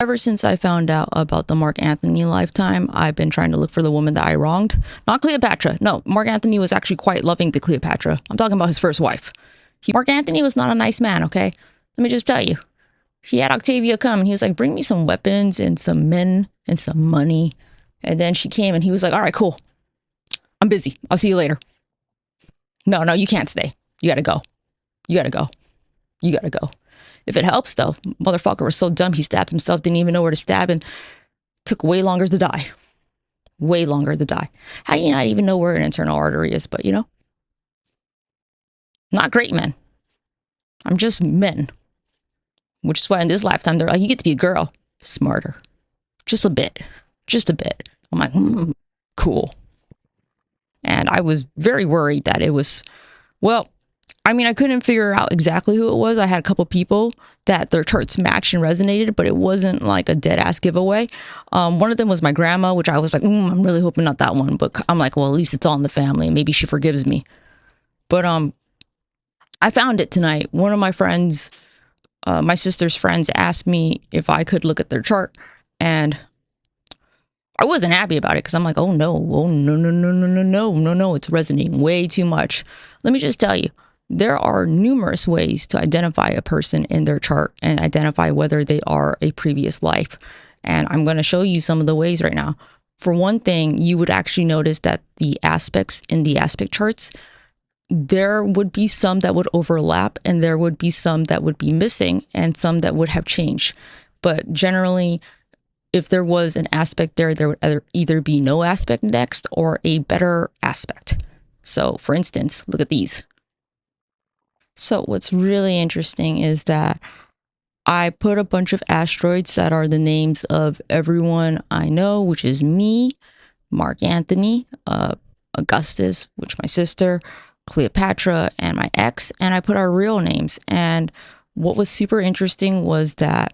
Ever since I found out about the Mark Antony lifetime, I've been trying to look for the woman that I wronged. Not Cleopatra. No, Mark Antony was actually quite loving to Cleopatra. I'm talking about his first wife. Mark Antony was not a nice man, okay? Let me just tell you. He had Octavia come and he was like, bring me some weapons and some men and some money. And then she came and he was like, all right, cool. I'm busy. I'll see you later. No, you can't stay. You gotta go. You gotta go. You gotta go. If it helps, though, motherfucker was so dumb he stabbed himself, didn't even know where to stab, and took way longer to die. Way longer to die. How do you not even know where an internal artery is? But, you know, not great men. I'm just men. Which is why in this lifetime, they're like, you get to be a girl. Smarter. Just a bit. Just a bit. I'm like, cool. And I was very worried that it was, well, I mean, I couldn't figure out exactly who it was. I had a couple people that their charts matched and resonated, but it wasn't like a dead ass giveaway. One of them was my grandma, which I was like, I'm really hoping not that one. But I'm like, well, at least it's all in the family. Maybe she forgives me. But I found it tonight. One of my friends, my sister's friends, asked me if I could look at their chart, and I wasn't happy about it because I'm like, oh no, it's resonating way too much. Let me just tell you. There are numerous ways to identify a person in their chart and identify whether they are a previous life. And I'm going to show you some of the ways right now. For one thing, you would actually notice that the aspects in the aspect charts, there would be some that would overlap and there would be some that would be missing and some that would have changed. But generally, if there was an aspect there, there would either be no aspect next or a better aspect. So for instance, look at these. So what's really interesting is that I put a bunch of asteroids that are the names of everyone I know, which is me, Mark Antony, Augustus, which my sister, Cleopatra, and my ex, and I put our real names. And what was super interesting was that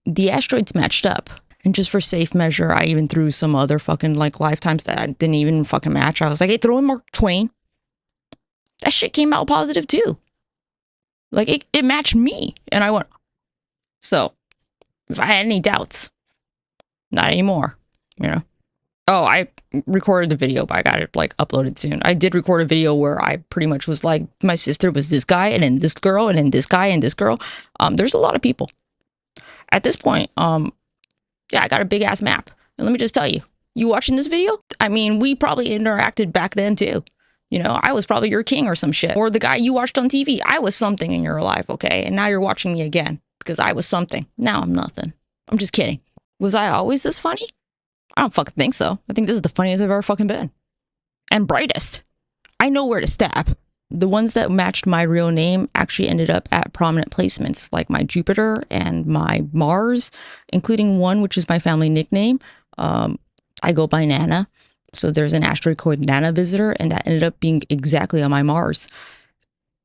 the asteroids matched up. And just for safe measure, I even threw some other fucking like lifetimes that I didn't even fucking match. I was like, hey, throw in Mark Twain. That shit came out positive too. Like it matched me. And I went, so if I had any doubts, not anymore, you know? Oh, I recorded the video, but I got it like uploaded soon. I did record a video where I pretty much was like, my sister was this guy and then this girl and then this guy and this girl. There's a lot of people. At this point, yeah, I got a big ass map. And let me just tell you, you watching this video? I mean, we probably interacted back then too. You know, I was probably your king or some shit. Or the guy you watched on TV. I was something in your life, okay? And now you're watching me again because I was something. Now I'm nothing. I'm just kidding. Was I always this funny? I don't fucking think so. I think this is the funniest I've ever fucking been. And brightest. I know where to stab. The ones that matched my real name actually ended up at prominent placements, like my Jupiter and my Mars, including one which is my family nickname. I go by Nana. So there's an asteroid called Nana Visitor, and that ended up being exactly on my Mars.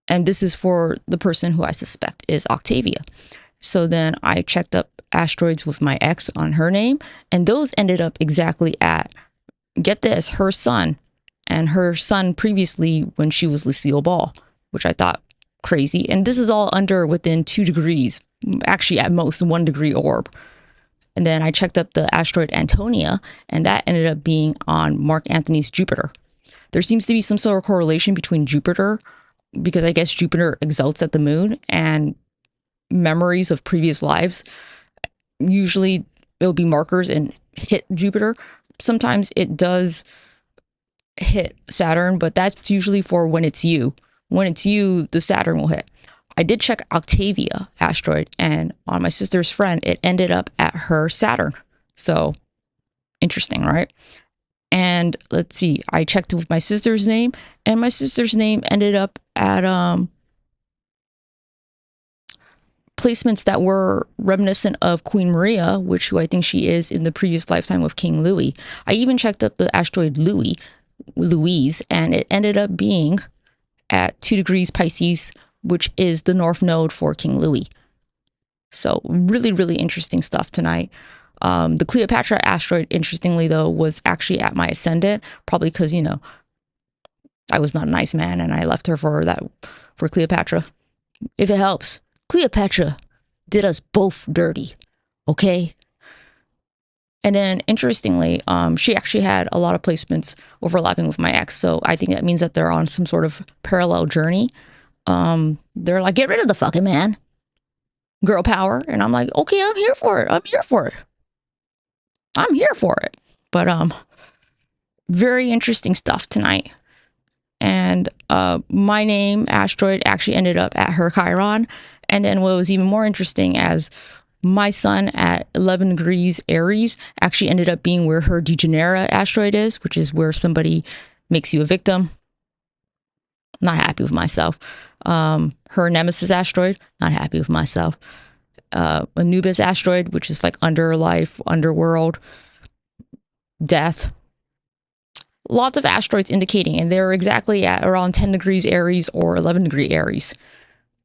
And this is for the person who I suspect is Octavia. So then I checked up asteroids with my ex on her name, and those ended up exactly at, get this, her son, and her son previously when she was Lucille Ball, which I thought crazy. And this is all under within 2 degrees, actually at most 1 degree orb. And then I checked up the asteroid Antonia, and that ended up being on Mark Antony's Jupiter. There seems to be some sort of correlation between Jupiter, because I guess Jupiter exalts at the moon, and memories of previous lives. Usually it'll be markers and hit Jupiter. Sometimes it does hit Saturn, but that's usually for when it's you. When it's you, the Saturn will hit. I did check Octavia asteroid, and on my sister's friend, it ended up at her Saturn. So interesting, right? And let's see, I checked with my sister's name, and my sister's name ended up at placements that were reminiscent of Queen Maria, which who I think she is in the previous lifetime of King Louis. I even checked up the asteroid Louise, and it ended up being at 2 degrees Pisces, which is the north node for King Louis. So really, really interesting stuff tonight. The Cleopatra asteroid, interestingly though, was actually at my ascendant, probably because, you know, I was not a nice man and I left her for Cleopatra. If it helps, Cleopatra did us both dirty. Okay. And then interestingly, she actually had a lot of placements overlapping with my ex. So I think that means that they're on some sort of parallel journey. They're like, get rid of the fucking man. Girl power. And I'm like, okay, I'm here for it. I'm here for it. I'm here for it. But very interesting stuff tonight. And my name, Asteroid, actually ended up at her Chiron. And then what was even more interesting, as my sun at 11 degrees Aries actually ended up being where her Degenera asteroid is, which is where somebody makes you a victim. Not happy with myself. Her Nemesis asteroid, not happy with myself. Anubis asteroid, which is like underlife, underworld, death. Lots of asteroids indicating, and they're exactly at around 10 degrees Aries or 11 degree Aries.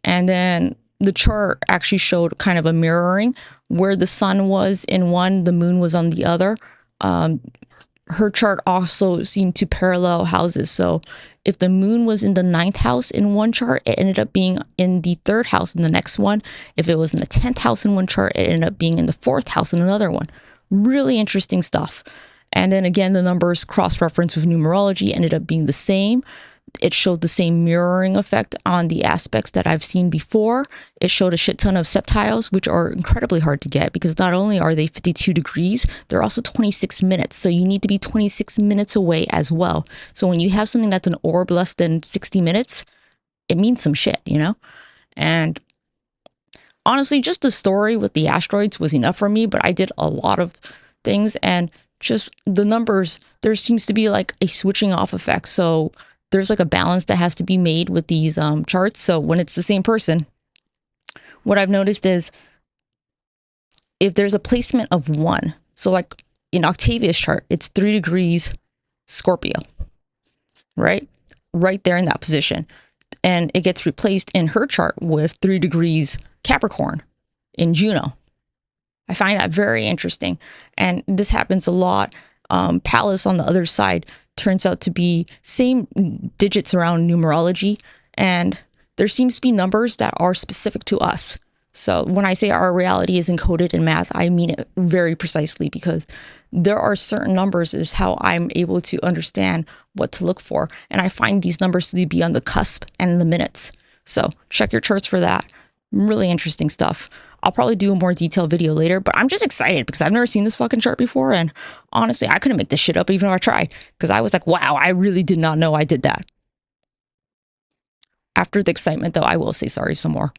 And then the chart actually showed kind of a mirroring where the sun was in one, the moon was on the other. Her chart also seemed to parallel houses. So if the moon was in the 9th house in one chart, it ended up being in the 3rd house in the next one. If it was in the 10th house in one chart, it ended up being in the 4th house in another one. Really interesting stuff. And then again, the numbers cross-reference with numerology ended up being the same. It showed the same mirroring effect on the aspects that I've seen before. It showed a shit ton of septiles, which are incredibly hard to get because not only are they 52 degrees, they're also 26 minutes. So you need to be 26 minutes away as well. So when you have something that's an orb less than 60 minutes, it means some shit, you know? And honestly, just the story with the asteroids was enough for me, but I did a lot of things, and just the numbers, there seems to be like a switching off effect. So there's like a balance that has to be made with these charts. So when it's the same person, what I've noticed is if there's a placement of one, so like in Octavia's chart, it's 3 degrees Scorpio, right? Right there in that position. And it gets replaced in her chart with 3 degrees Capricorn in Juno. I find that very interesting. And this happens a lot. Pallas on the other side turns out to be same digits around numerology. And there seems to be numbers that are specific to us. So when I say our reality is encoded in math, I mean it very precisely, because there are certain numbers is how I'm able to understand what to look for. And I find these numbers to be on the cusp and the minutes. So check your charts for that. Really interesting stuff. I'll probably do a more detailed video later, but I'm just excited because I've never seen this fucking chart before. And honestly, I couldn't make this shit up even if I tried, because I was like, wow, I really did not know I did that. After the excitement, though, I will say sorry some more.